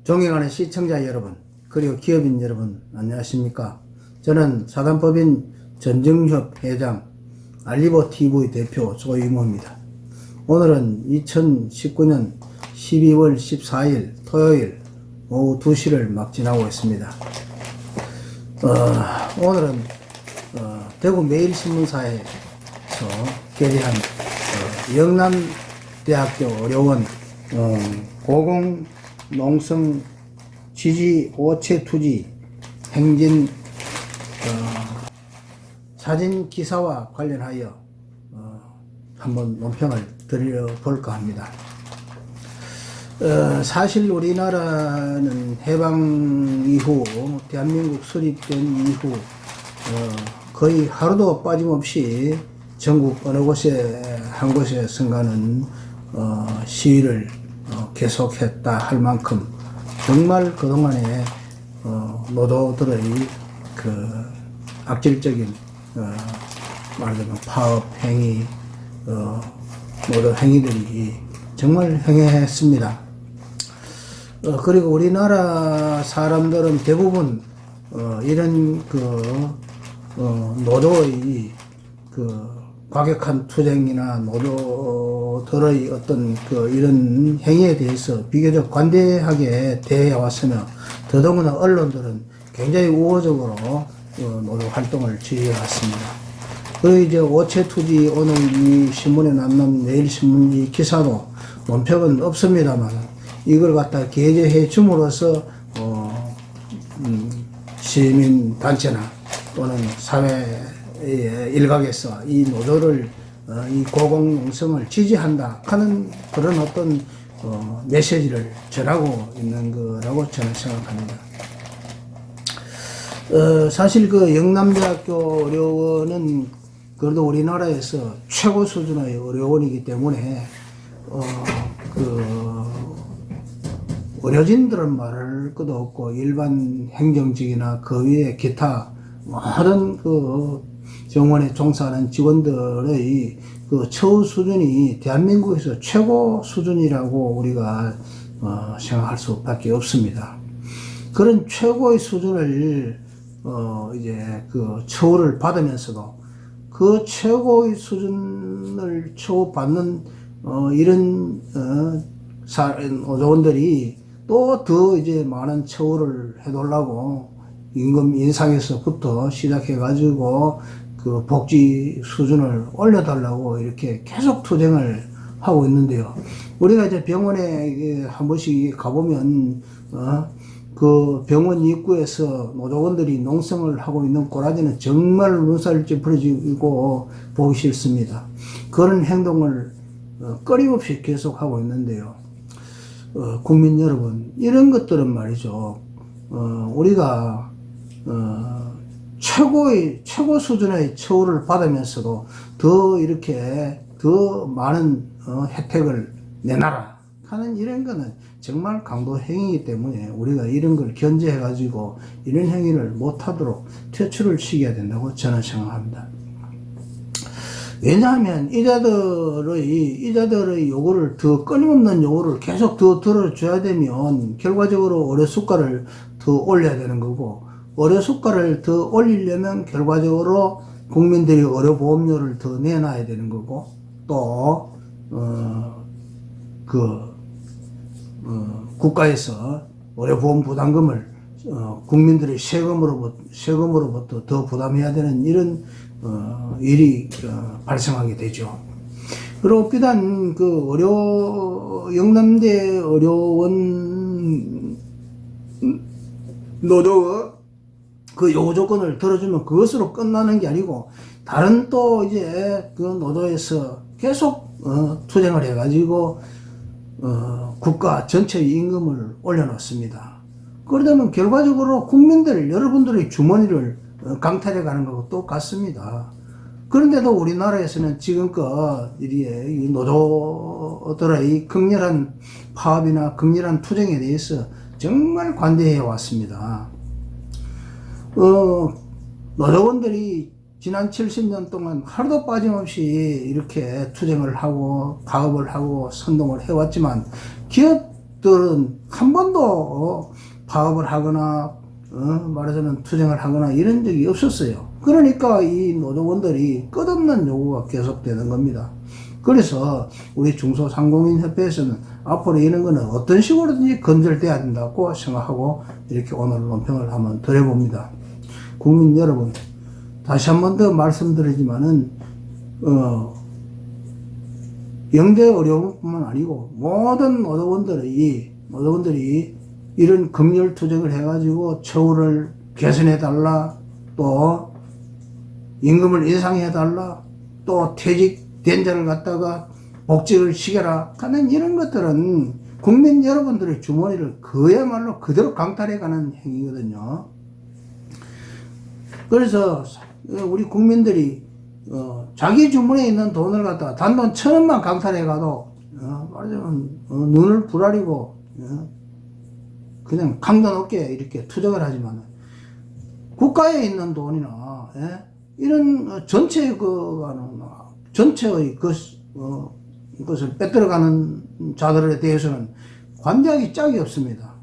존경하는 시청자 여러분, 그리고 기업인 여러분, 안녕하십니까? 저는 사단법인 전정협 회장, 알리버TV 대표 조이모입니다. 오늘은 2019년 12월 14일 토요일 오후 2시를 막 지나고 있습니다. 오늘은 대구 매일신문사에서 게재한 영남대학교 의료원 고공농성 지지 오체 투지 행진 사진 기사와 관련하여 한번 논평을 드려볼까 합니다. 사실 우리나라는 해방 이후 대한민국 수립된 이후 거의 하루도 빠짐없이 전국 어느 곳에 한 곳에선가는 시위를 계속했다 할 만큼 정말 그동안에 노조들의 그 악질적인 말하자면 파업 행위 노조 행위들이 정말 행해했습니다. 그리고 우리나라 사람들은 대부분 이런 노조의 과격한 투쟁이나 노조들의 어떤 이런 행위에 대해서 비교적 관대하게 대해왔으며, 더더구나 언론들은 굉장히 우호적으로 노조 활동을 지휘해왔습니다. 그리고 이제 오체투지 오늘 이 신문에 남는 매일신문 기사도 논평은 없습니다만, 이걸 갖다 게재해 줌으로써 시민단체나 또는 사회의 일각에서 이 노조를 이 고공농성을 지지한다 하는 그런 어떤 메시지를 전하고 있는 거라고 저는 생각합니다. 사실 영남대학교 의료원은 그래도 우리나라에서 최고 수준의 의료원이기 때문에 의료진들은 말할 것도 없고, 일반 행정직이나 그 위에 기타 모든 병원에 종사하는 직원들의 처우 수준이 대한민국에서 최고 수준이라고 우리가 생각할 수밖에 없습니다. 그런 최고의 수준을 이제 처우를 받으면서도 그 최고의 수준을 처우받는 이런 노조원들이 또 더 이제 많은 처우를 해달라고 임금 인상에서부터 시작해가지고 복지 수준을 올려달라고 이렇게 계속 투쟁을 하고 있는데요. 우리가 이제 병원에 한 번씩 가보면 그 병원 입구에서 노조원들이 농성을 하고 있는 꼬라지는 정말 눈살 찌푸려지고 보기 싫습니다. 그런 행동을 끊임없이 계속하고 있는데요. 국민 여러분, 이런 것들은 말이죠, 우리가 최고 수준의 처우를 받으면서도 더 이렇게 더 많은 혜택을 내놔라 하는 이런 거는 정말 강도 행위이기 때문에 우리가 이런 걸 견제해 가지고 이런 행위를 못하도록 퇴출을 시켜야 된다고 저는 생각합니다. 왜냐하면 이자들의 요구를 더 끊임없는 요구를 계속 더 들어줘야 되면 결과적으로 의료 수가를 더 올려야 되는 거고, 의료 수가를 더 올리려면 결과적으로 국민들이 의료보험료를 더 내놔야 되는 거고, 또 국가에서 의료보험 부담금을 국민들의 세금으로부터 더 부담해야 되는 이런 일이 발생하게 되죠. 그리고 비단 영남대 의료원 노조 요구 조건을 들어주면 그것으로 끝나는 게 아니고, 다른 또 이제 노조에서 계속 투쟁을 해가지고 국가 전체의 임금을 올려놓습니다. 그러다면 결과적으로 국민들, 여러분들의 주머니를 강탈해 가는 것과 똑같습니다. 그런데도 우리나라에서는 지금껏 이 노조들의 극렬한 파업이나 극렬한 투쟁에 대해서 정말 관대해 왔습니다. 노조원들이 지난 70년 동안 하루도 빠짐없이 이렇게 투쟁을 하고 가업을 하고 선동을 해왔지만 기업들은 한 번도 파업을 하거나 말하자면 투쟁을 하거나 이런 적이 없었어요. 그러니까 이 노조원들이 끝없는 요구가 계속되는 겁니다. 그래서 우리 중소상공인협회에서는 앞으로 이런 거는 어떤 식으로든지 건절돼야 된다고 생각하고 이렇게 오늘 논평을 한번 드려봅니다. 국민 여러분, 다시 한 번 더 말씀드리지만은 영대 어려움뿐만 아니고 모든 노조원들이 이런 검열 투쟁을 해가지고 처우를 개선해 달라, 또 임금을 인상해 달라, 또 퇴직된 자를 갖다가 복직을 시켜라 하는 이런 것들은 국민 여러분들의 주머니를 그야말로 그대로 강탈해 가는 행위거든요. 그래서 우리 국민들이 자기 주머니에 있는 돈을 갖다가 단돈 1,000원만 강탈해 가도 말하자면 눈을 부라리고 그냥 강도 높게 이렇게 투쟁을 하지만 국가에 있는 돈이나 이런 전체의 것을 빼들어가는 자들에 대해서는 관대하기 짝이 없습니다.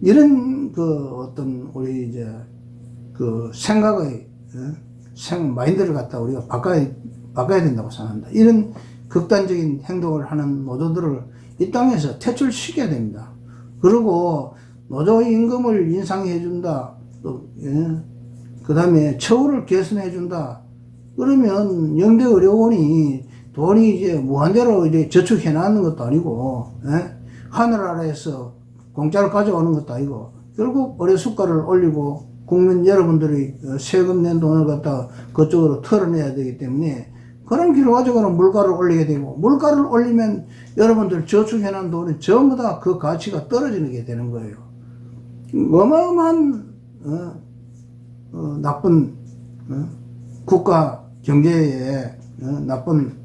이런 어떤 우리 이제 생각의 마인드를 갖다 우리가 바꿔야 된다고 생각합니다. 이런 극단적인 행동을 하는 노조들을 이 땅에서 퇴출시켜야 됩니다. 그리고 노조 임금을 인상해 준다, 또 그 다음에 처우를 개선해 준다. 그러면 영대 의료원이 돈이 이제 무한대로 이제 저축해 놨는 것도 아니고, 하늘 아래에서 공짜로 가져오는 것도 아니고, 결국 의료 수가를 올리고 국민 여러분들이 세금 낸 돈을 갖다가 그쪽으로 털어내야 되기 때문에 그런 길을 가지고는 물가를 올리게 되고, 물가를 올리면 여러분들 저축해 놓은 돈이 전부 다 그 가치가 떨어지는 게 되는 거예요. 어마어마한 나쁜 국가 경제에 나쁜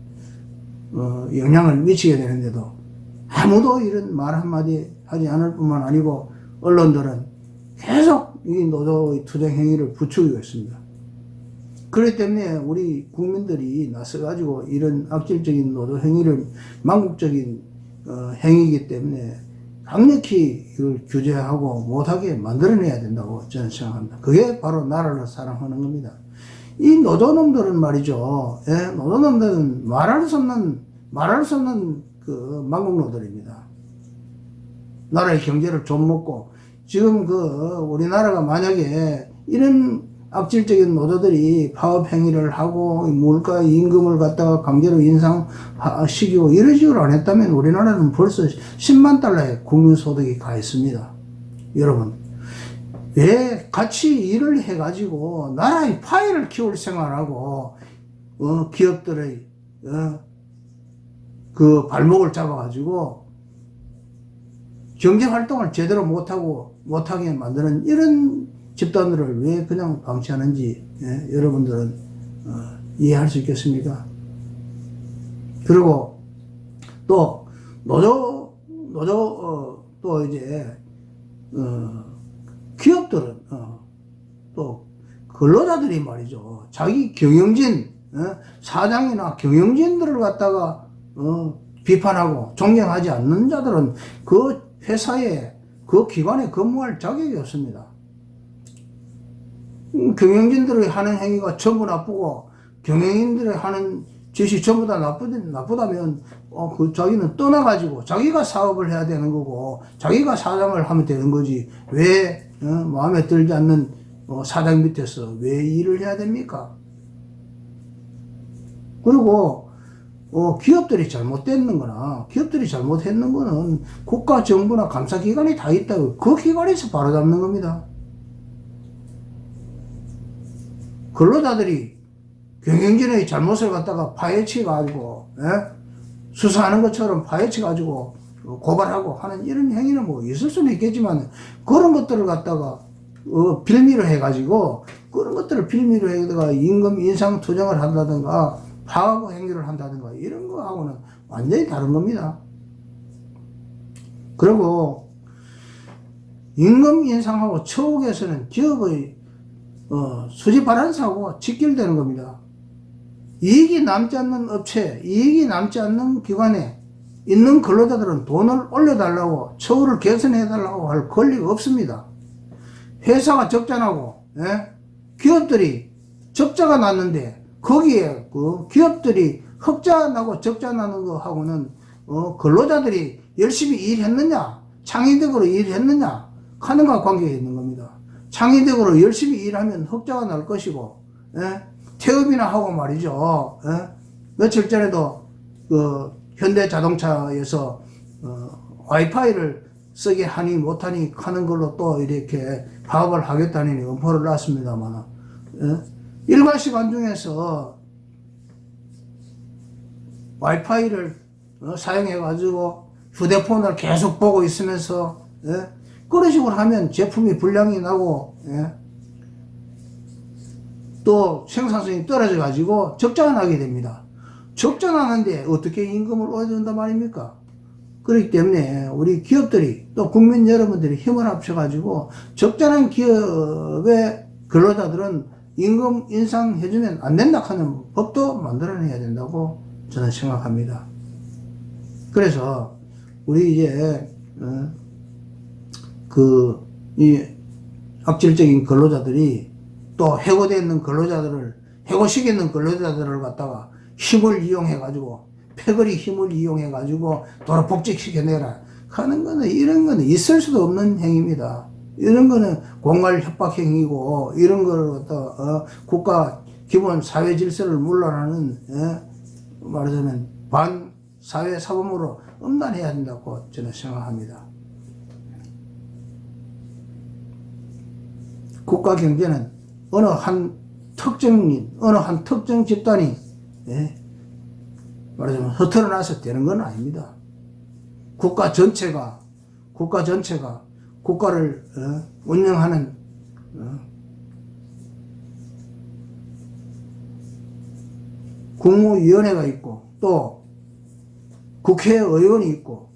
영향을 미치게 되는데도 아무도 이런 말 한마디 하지 않을 뿐만 아니고 언론들은 계속 이 노조의 투쟁 행위를 부추기고 있습니다. 그렇기 때문에 우리 국민들이 나서가지고 이런 악질적인 노조 행위를 망국적인 행위이기 때문에 강력히 이걸 규제하고 못하게 만들어내야 된다고 저는 생각합니다. 그게 바로 나라를 사랑하는 겁니다. 이 노조놈들은 말이죠. 노조놈들은 말할 수 없는 그 망국노들입니다. 나라의 경제를 좀 먹고, 지금 우리나라가 만약에 이런 악질적인 노조들이 파업 행위를 하고 물가 임금을 갖다가 강제로 인상시키고 이런 식으로 안 했다면 우리나라는 벌써 10만 달러의 국민소득이 가 있습니다. 여러분, 왜 같이 일을 해가지고 나라의 파이를 키울 생활하고 기업들의 그 발목을 잡아가지고 경제활동을 제대로 못하게 만드는 이런 집단들을 왜 그냥 방치하는지 여러분들은 이해할 수 있겠습니까? 그리고 또 또 이제 기업들은 또 근로자들이 말이죠, 자기 경영진 사장이나 경영진들을 갖다가 비판하고 존경하지 않는 자들은 그 회사에 그 기관에 근무할 자격이 없습니다. 경영진들이 하는 행위가 전부 나쁘고 경영인들이 하는 짓이 전부 다 나쁘다면 자기는 떠나가지고 자기가 사업을 해야 되는 거고 자기가 사장을 하면 되는 거지, 왜 마음에 들지 않는 사장 밑에서 왜 일을 해야 됩니까? 그리고 기업들이 잘못됐는 거나 기업들이 잘못했는 거는 국가 정부나 감사기관이 다 있다고 그 기관에서 바로잡는 겁니다. 근로자들이 경영진의 잘못을 갖다가 파헤쳐가지고 수사하는 것처럼 파헤쳐가지고 고발하고 하는 이런 행위는 뭐 있을 수는 있겠지만, 그런 것들을 갖다가 빌미로 해가지고 그런 것들을 빌미로 해다가 임금 인상 투쟁을 한다든가 파업 행위를 한다든가 이런 거하고는 완전히 다른 겁니다. 그리고 임금 인상하고 처우 개선은 기업의 수지 발환사고 직결되는 겁니다. 이익이 남지 않는 업체, 이익이 남지 않는 기관에 있는 근로자들은 돈을 올려달라고, 처우를 개선해달라고 할 권리가 없습니다. 회사가 적자나고, 예? 기업들이 적자가 났는데, 거기에 그 기업들이 흑자 나고 적자 나는 거 하고는, 근로자들이 열심히 일했느냐, 창의적으로 일했느냐, 하는가 관계가 있는 겁니다. 창의적으로 열심히 일하면 흑자가 날 것이고, 예? 태업이나 하고 말이죠. 예? 며칠 전에도 그 현대자동차에서 와이파이를 쓰게 하니 못하니 하는 걸로 또 이렇게 파업을 하겠다니 엄포를 놨습니다만, 예? 일과 시간 중에서 와이파이를 사용해 가지고 휴대폰을 계속 보고 있으면서, 예? 그런 식으로 하면 제품이 불량이 나고, 예? 또 생산성이 떨어져 가지고 적자가 나게 됩니다. 적자 나는데 어떻게 임금을 올려준단 말입니까? 그렇기 때문에 우리 기업들이 또 국민 여러분들이 힘을 합쳐 가지고 적자난 기업의 근로자들은 임금 인상해주면 안 된다 하는 법도 만들어내야 된다고 저는 생각합니다. 그래서 우리 이제 이 악질적인 근로자들이 또 해고되어 있는 근로자들을, 해고시켜 있는 근로자들을 갖다가 힘을 이용해가지고, 패거리 힘을 이용해가지고, 도로 복직시켜내라 하는 거는, 이런 거는 있을 수도 없는 행위입니다. 이런 거는 공갈 협박 행위고, 이런 걸 갖다가, 국가 기본 사회 질서를 물러나는, 말하자면, 반사회 사범으로 엄단해야 된다고 저는 생각합니다. 국가 경제는 어느 한 특정 집단이, 말하자면 흐트러 나서 되는 건 아닙니다. 국가 전체가 국가를 운영하는 국무위원회가 있고, 또 국회의원이 있고,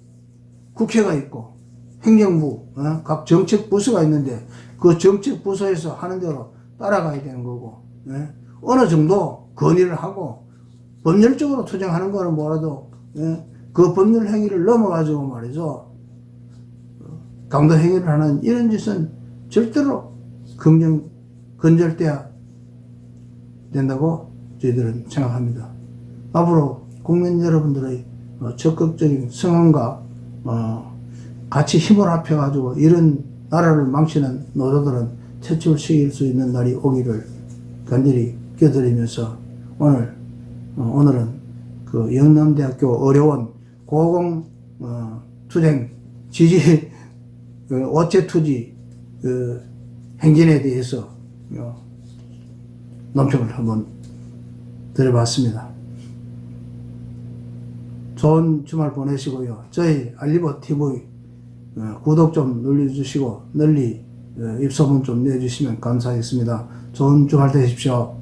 국회가 있고, 행정부, 각 정책부서가 있는데, 그 정책부서에서 하는 대로 따라가야 되는 거고, 어느 정도 건의를 하고, 법률적으로 투쟁하는 거는 뭐라도, 그 법률 행위를 넘어가지고 말이죠, 강도 행위를 하는 이런 짓은 절대로 건절돼야 된다고 저희들은 생각합니다. 앞으로 국민 여러분들의 적극적인 성원과 같이 힘을 합해가지고 이런 나라를 망치는 노조들은 퇴출시킬 수 있는 날이 오기를 간절히 기도드리면서 오늘은 그 영남대학교 어려운 고공 투쟁 지지 오체 투지 행진에 대해서 논평을 한번 드려봤습니다. 좋은 주말 보내시고요. 저희 알리버 TV 구독 좀 눌러주시고 널리 입소문 좀 내주시면 감사하겠습니다. 좋은 주말 되십시오.